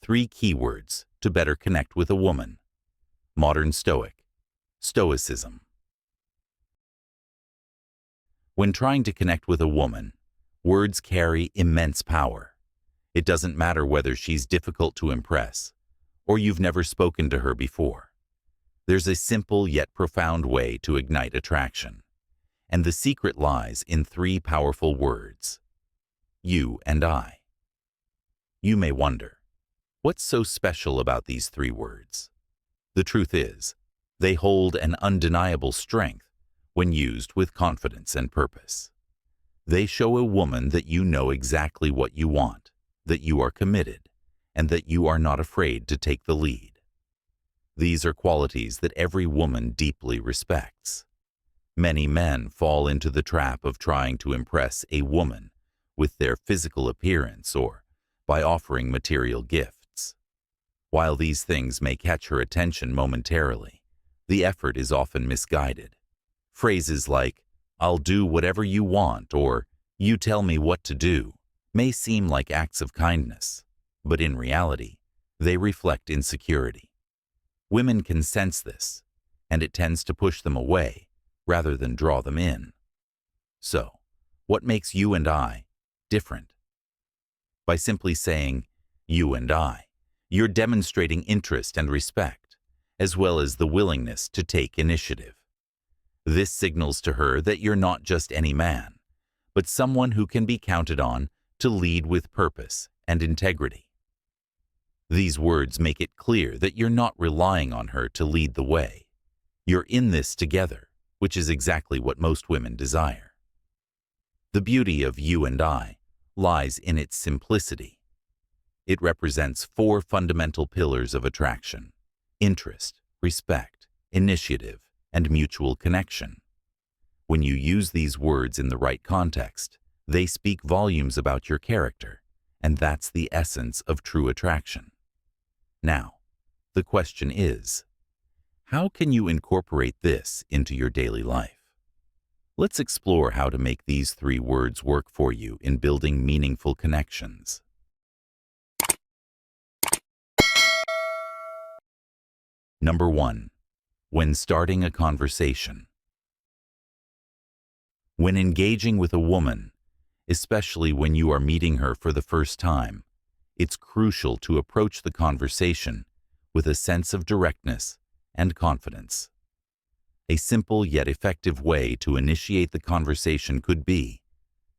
3 keywords to better connect with a woman. Modern Stoic. Stoicism. When trying to connect with a woman, words carry immense power. It doesn't matter whether she's difficult to impress or you've never spoken to her before. There's a simple yet profound way to ignite attraction, and the secret lies in 3 powerful words: you and I. You may wonder, what's so special about these 3 words? The truth is, they hold an undeniable strength when used with confidence and purpose. They show a woman that you know exactly what you want, that you are committed, and that you are not afraid to take the lead. These are qualities that every woman deeply respects. Many men fall into the trap of trying to impress a woman with their physical appearance or by offering material gifts. While these things may catch her attention momentarily, the effort is often misguided. Phrases like, "I'll do whatever you want," or "you tell me what to do," may seem like acts of kindness, but in reality, they reflect insecurity. Women can sense this, and it tends to push them away rather than draw them in. So, what makes you and I different? By simply saying, "you and I," you're demonstrating interest and respect, as well as the willingness to take initiative. This signals to her that you're not just any man, but someone who can be counted on to lead with purpose and integrity. These words make it clear that you're not relying on her to lead the way. You're in this together, which is exactly what most women desire. The beauty of you and I lies in its simplicity. It represents 4 fundamental pillars of attraction: interest, respect, initiative, and mutual connection. When you use these words in the right context, they speak volumes about your character, and that's the essence of true attraction. Now, the question is, how can you incorporate this into your daily life? Let's explore how to make these 3 words work for you in building meaningful connections. Number 1. When starting a conversation. When engaging with a woman, especially when you are meeting her for the first time, it's crucial to approach the conversation with a sense of directness and confidence. A simple yet effective way to initiate the conversation could be,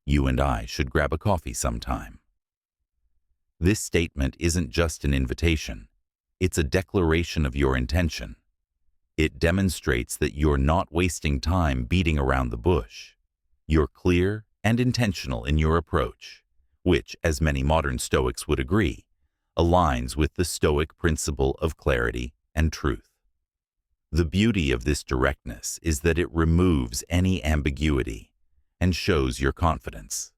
"You and I should grab a coffee sometime." This statement isn't just an invitation, it's a declaration of your intention. It demonstrates that you're not wasting time beating around the bush. You're clear and intentional in your approach, which, as many modern Stoics would agree, aligns with the Stoic principle of clarity and truth. The beauty of this directness is that it removes any ambiguity and shows your confidence.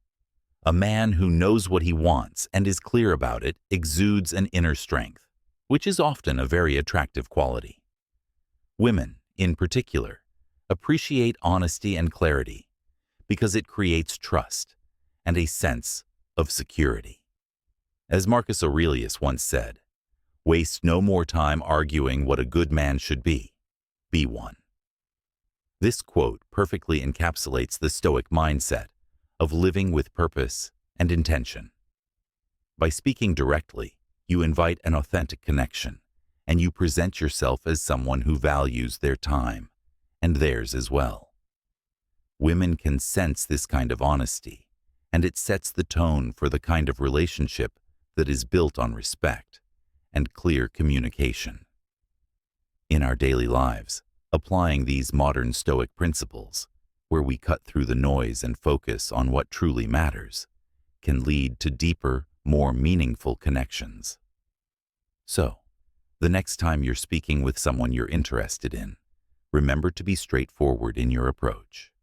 A man who knows what he wants and is clear about it exudes an inner strength, which is often a very attractive quality. Women, in particular, appreciate honesty and clarity because it creates trust and a sense of security. As Marcus Aurelius once said, "Waste no more time arguing what a good man should be one." This quote perfectly encapsulates the Stoic mindset of living with purpose and intention. By speaking directly, you invite an authentic connection, and you present yourself as someone who values their time, and theirs as well. Women can sense this kind of honesty, and it sets the tone for the kind of relationship that is built on respect and clear communication. In our daily lives, applying these modern Stoic principles, where we cut through the noise and focus on what truly matters, can lead to deeper, more meaningful connections. So, the next time you're speaking with someone you're interested in, remember to be straightforward in your approach.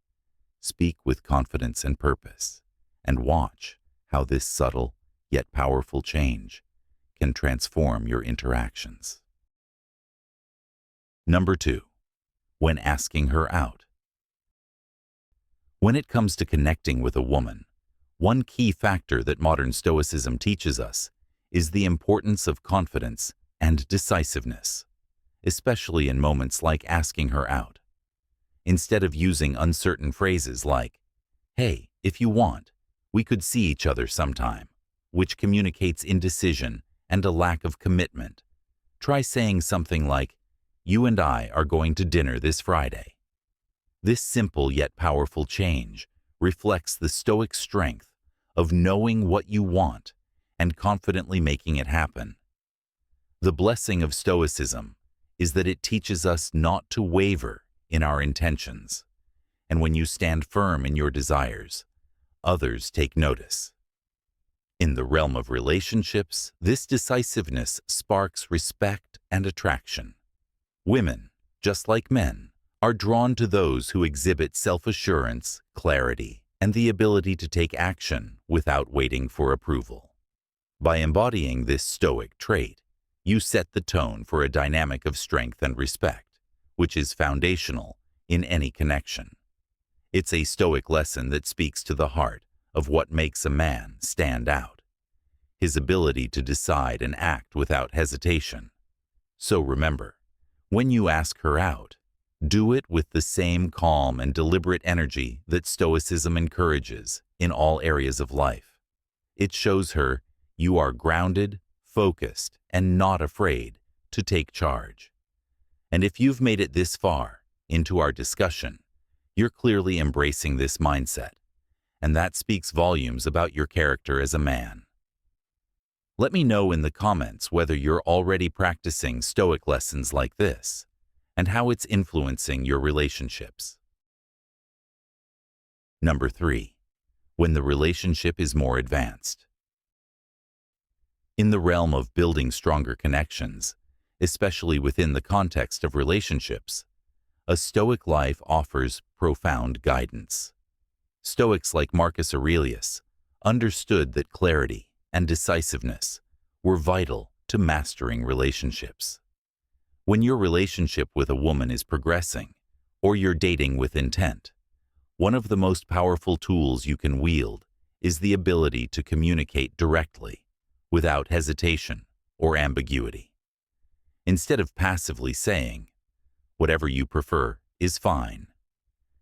Speak with confidence and purpose, and watch how this subtle yet powerful change can transform your interactions. Number 2. When asking her out. When it comes to connecting with a woman, one key factor that modern Stoicism teaches us is the importance of confidence and decisiveness, especially in moments like asking her out. Instead of using uncertain phrases like, "Hey, if you want, we could see each other sometime," which communicates indecision and a lack of commitment, try saying something like, "You and I are going to dinner this Friday." This simple yet powerful change reflects the Stoic strength of knowing what you want and confidently making it happen. The blessing of Stoicism is that it teaches us not to waver in our intentions, and when you stand firm in your desires, others take notice. In the realm of relationships, this decisiveness sparks respect and attraction. Women, just like men, are drawn to those who exhibit self-assurance, clarity, and the ability to take action without waiting for approval. By embodying this Stoic trait, you set the tone for a dynamic of strength and respect, which is foundational in any connection. It's a Stoic lesson that speaks to the heart of what makes a man stand out, his ability to decide and act without hesitation. So remember, when you ask her out, do it with the same calm and deliberate energy that Stoicism encourages in all areas of life. It shows her you are grounded, focused, and not afraid to take charge. And if you've made it this far into our discussion, you're clearly embracing this mindset, and that speaks volumes about your character as a man. Let me know in the comments whether you're already practicing Stoic lessons like this, and how it's influencing your relationships. Number 3. When the relationship is more advanced. In the realm of building stronger connections, especially within the context of relationships, a Stoic life offers profound guidance. Stoics like Marcus Aurelius understood that clarity and decisiveness were vital to mastering relationships. When your relationship with a woman is progressing, or you're dating with intent, one of the most powerful tools you can wield is the ability to communicate directly, without hesitation or ambiguity. Instead of passively saying, "Whatever you prefer is fine,"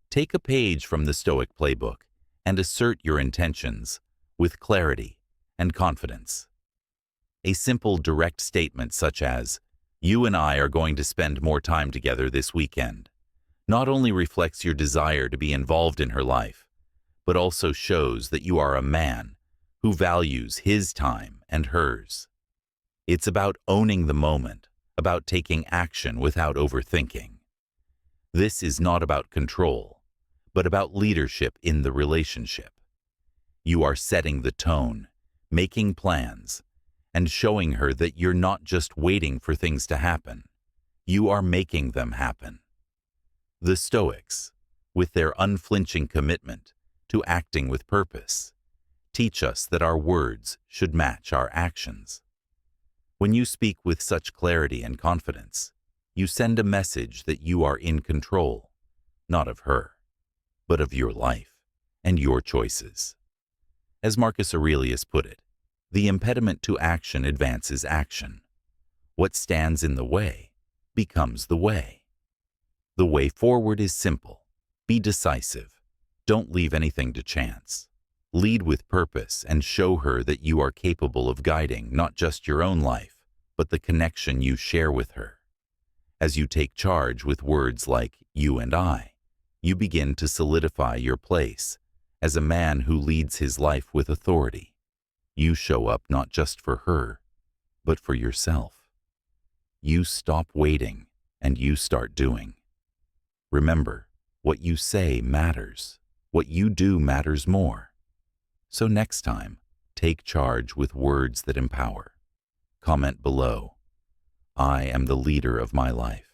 take a page from the Stoic playbook and assert your intentions with clarity and confidence. A simple, direct statement such as, "You and I are going to spend more time together this weekend," not only reflects your desire to be involved in her life, but also shows that you are a man who values his time and hers. It's about owning the moment, about taking action without overthinking. This is not about control, but about leadership in the relationship. You are setting the tone, making plans, and showing her that you're not just waiting for things to happen. You are making them happen. The Stoics, with their unflinching commitment to acting with purpose, teach us that our words should match our actions. When you speak with such clarity and confidence, you send a message that you are in control, not of her, but of your life and your choices. As Marcus Aurelius put it, the impediment to action advances action. What stands in the way becomes the way. The way forward is simple. Be decisive. Don't leave anything to chance. Lead with purpose and show her that you are capable of guiding not just your own life, but the connection you share with her. As you take charge with words like "you and I," you begin to solidify your place as a man who leads his life with authority. You show up not just for her, but for yourself. You stop waiting and you start doing. Remember, what you say matters. What you do matters more. So next time, take charge with words that empower. Comment below, "I am the leader of my life."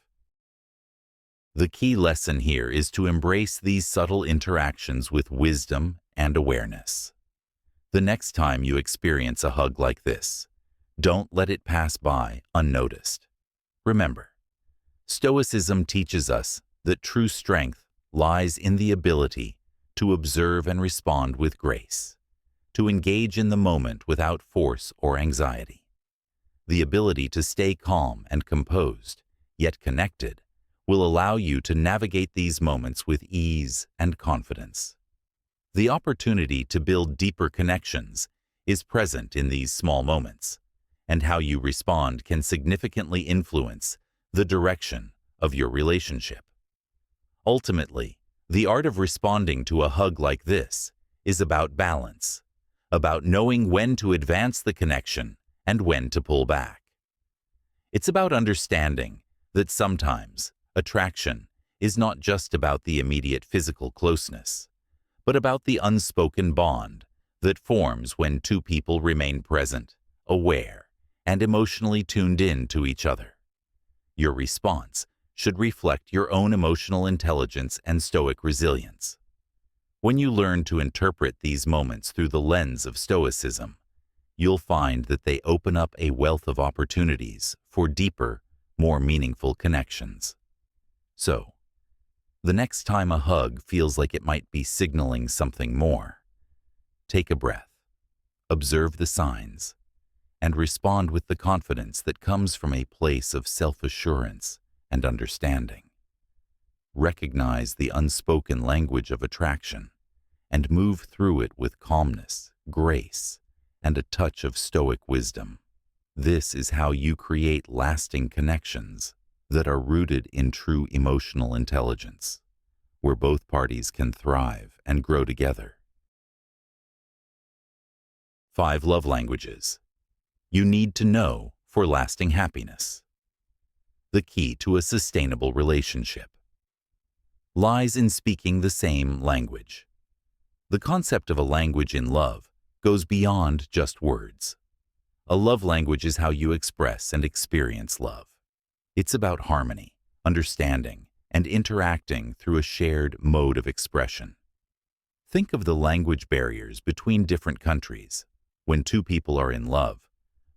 The key lesson here is to embrace these subtle interactions with wisdom and awareness. The next time you experience a hug like this, don't let it pass by unnoticed. Remember, Stoicism teaches us that true strength lies in the ability to observe and respond with grace, to engage in the moment without force or anxiety. The ability to stay calm and composed, yet connected, will allow you to navigate these moments with ease and confidence. The opportunity to build deeper connections is present in these small moments, and how you respond can significantly influence the direction of your relationship. Ultimately, the art of responding to a hug like this is about balance, about knowing when to advance the connection and when to pull back. It's about understanding that sometimes attraction is not just about the immediate physical closeness, but about the unspoken bond that forms when two people remain present, aware, and emotionally tuned in to each other. Your response should reflect your own emotional intelligence and Stoic resilience. When you learn to interpret these moments through the lens of Stoicism, you'll find that they open up a wealth of opportunities for deeper, more meaningful connections. So, the next time a hug feels like it might be signaling something more, take a breath, observe the signs, and respond with the confidence that comes from a place of self-assurance and understanding. Recognize the unspoken language of attraction and move through it with calmness, grace, and a touch of Stoic wisdom. This is how you create lasting connections that are rooted in true emotional intelligence, where both parties can thrive and grow together. 5 love languages you need to know for lasting happiness. The key to a sustainable relationship lies in speaking the same language. The concept of a language in love goes beyond just words. A love language is how you express and experience love. It's about harmony, understanding, and interacting through a shared mode of expression. Think of the language barriers between different countries. When two people are in love,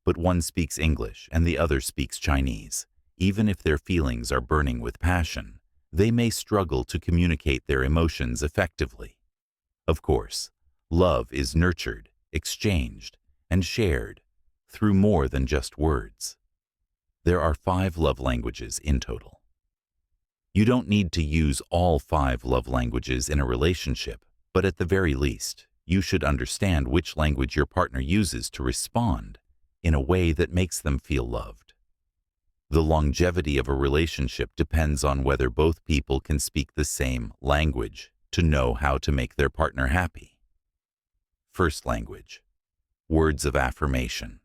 but one speaks English and the other speaks Chinese, even if their feelings are burning with passion, they may struggle to communicate their emotions effectively. Of course, love is nurtured, exchanged, and shared through more than just words. There are 5 love languages in total. You don't need to use all 5 love languages in a relationship, but at the very least, you should understand which language your partner uses to respond in a way that makes them feel loved. The longevity of a relationship depends on whether both people can speak the same language to know how to make their partner happy. First language, words of affirmation.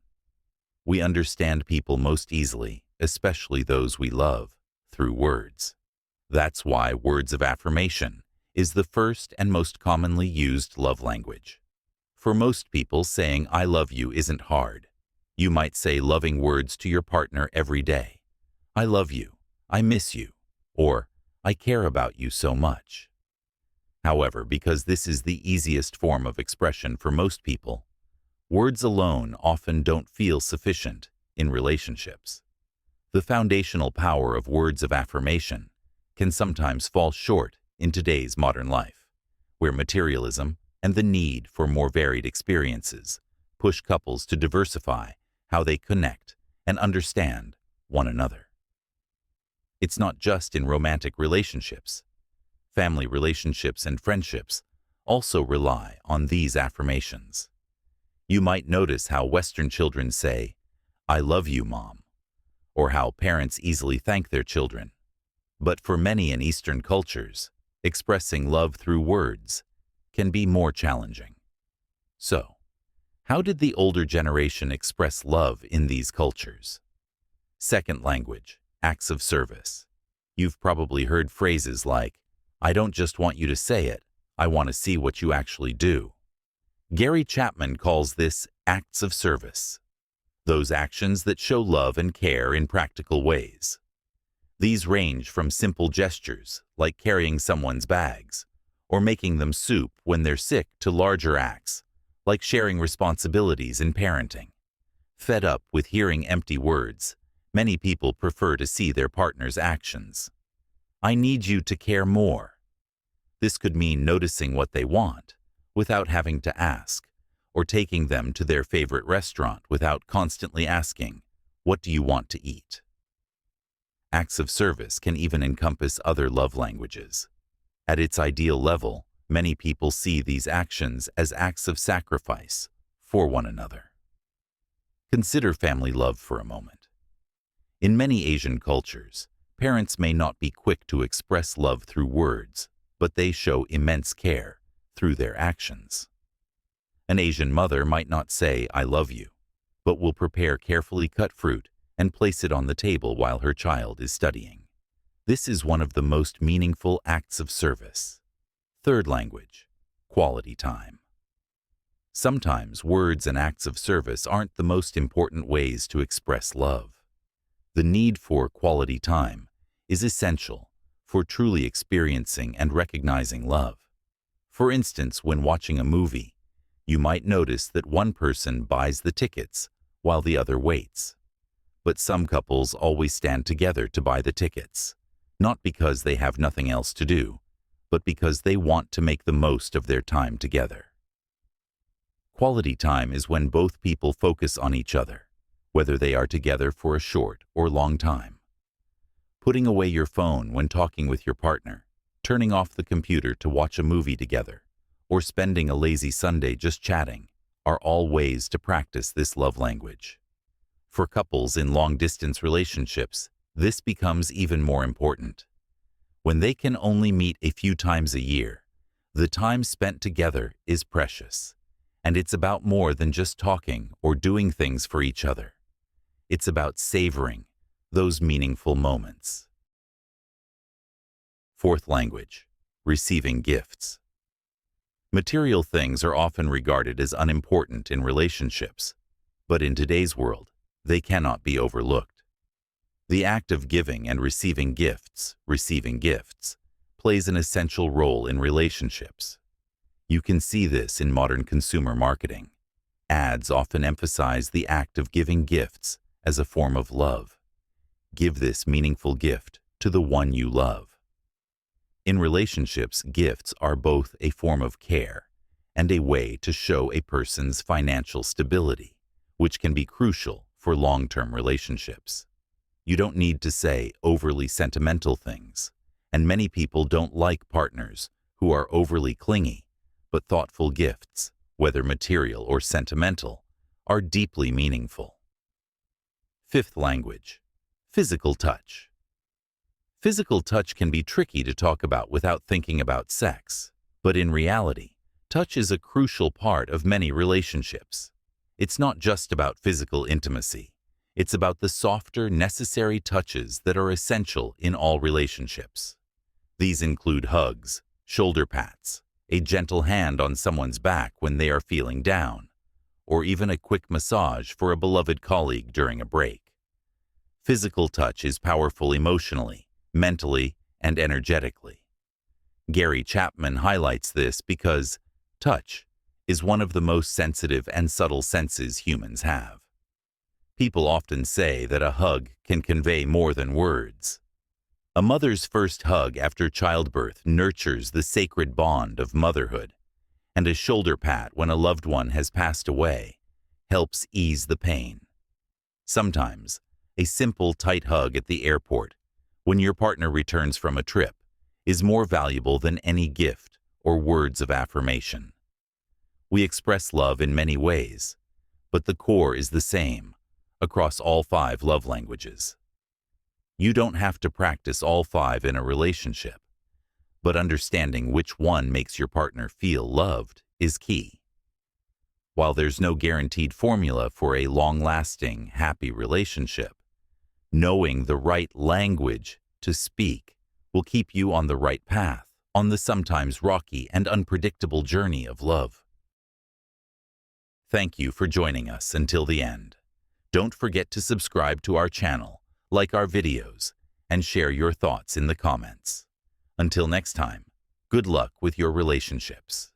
We understand people most easily, especially those we love, through words. That's why words of affirmation is the first and most commonly used love language. For most people, saying "I love you" isn't hard. You might say loving words to your partner every day. "I love you," "I miss you," or "I care about you so much." However, because this is the easiest form of expression for most people, words alone often don't feel sufficient in relationships. The foundational power of words of affirmation can sometimes fall short in today's modern life, where materialism and the need for more varied experiences push couples to diversify how they connect and understand one another. It's not just in romantic relationships. Family relationships and friendships also rely on these affirmations. You might notice how Western children say, "I love you, Mom," or how parents easily thank their children. But for many in Eastern cultures, expressing love through words can be more challenging. So, how did the older generation express love in these cultures? Second language, acts of service. You've probably heard phrases like, "I don't just want you to say it, I want to see what you actually do." Gary Chapman calls this acts of service, those actions that show love and care in practical ways. These range from simple gestures, like carrying someone's bags, or making them soup when they're sick, to larger acts, like sharing responsibilities in parenting. Fed up with hearing empty words, many people prefer to see their partner's actions. "I need you to care more." This could mean noticing what they want without having to ask, or taking them to their favorite restaurant without constantly asking, What do you want to eat? Acts of service can even encompass other love languages. At its ideal level, many people see these actions as acts of sacrifice for one another. Consider family love for a moment. In many Asian cultures, parents may not be quick to express love through words, but they show immense care through their actions. An Asian mother might not say, "I love you," but will prepare carefully cut fruit and place it on the table while her child is studying. This is one of the most meaningful acts of service. Third language, quality time. Sometimes words and acts of service aren't the most important ways to express love. The need for quality time is essential for truly experiencing and recognizing love. For instance, when watching a movie, you might notice that one person buys the tickets while the other waits. But some couples always stand together to buy the tickets, not because they have nothing else to do, but because they want to make the most of their time together. Quality time is when both people focus on each other, whether they are together for a short or long time. Putting away your phone when talking with your partner, turning off the computer to watch a movie together, or spending a lazy Sunday just chatting are all ways to practice this love language. For couples in long-distance relationships, this becomes even more important. When they can only meet a few times a year, the time spent together is precious, and it's about more than just talking or doing things for each other. It's about savoring those meaningful moments. Fourth language, receiving gifts. Material things are often regarded as unimportant in relationships, but in today's world, they cannot be overlooked. The act of giving and receiving gifts, plays an essential role in relationships. You can see this in modern consumer marketing. Ads often emphasize the act of giving gifts as a form of love. Give this meaningful gift to the one you love. In relationships, gifts are both a form of care and a way to show a person's financial stability, which can be crucial for long-term relationships. You don't need to say overly sentimental things, and many people don't like partners who are overly clingy, but thoughtful gifts, whether material or sentimental, are deeply meaningful. Fifth language, physical touch. Physical touch can be tricky to talk about without thinking about sex, but in reality, touch is a crucial part of many relationships. It's not just about physical intimacy. It's about the softer, necessary touches that are essential in all relationships. These include hugs, shoulder pats, a gentle hand on someone's back when they are feeling down, or even a quick massage for a beloved colleague during a break. Physical touch is powerful emotionally, mentally, and energetically. Gary Chapman highlights this because touch is one of the most sensitive and subtle senses humans have. People often say that a hug can convey more than words. A mother's first hug after childbirth nurtures the sacred bond of motherhood, and a shoulder pat when a loved one has passed away helps ease the pain. Sometimes, a simple, tight hug at the airport when your partner returns from a trip is more valuable than any gift or words of affirmation. We express love in many ways, but the core is the same across all 5 love languages. You don't have to practice all 5 in a relationship, but understanding which one makes your partner feel loved is key. While there's no guaranteed formula for a long-lasting, happy relationship, knowing the right language to speak will keep you on the right path on the sometimes rocky and unpredictable journey of love. Thank you for joining us until the end. Don't forget to subscribe to our channel, like our videos, and share your thoughts in the comments. Until next time, good luck with your relationships.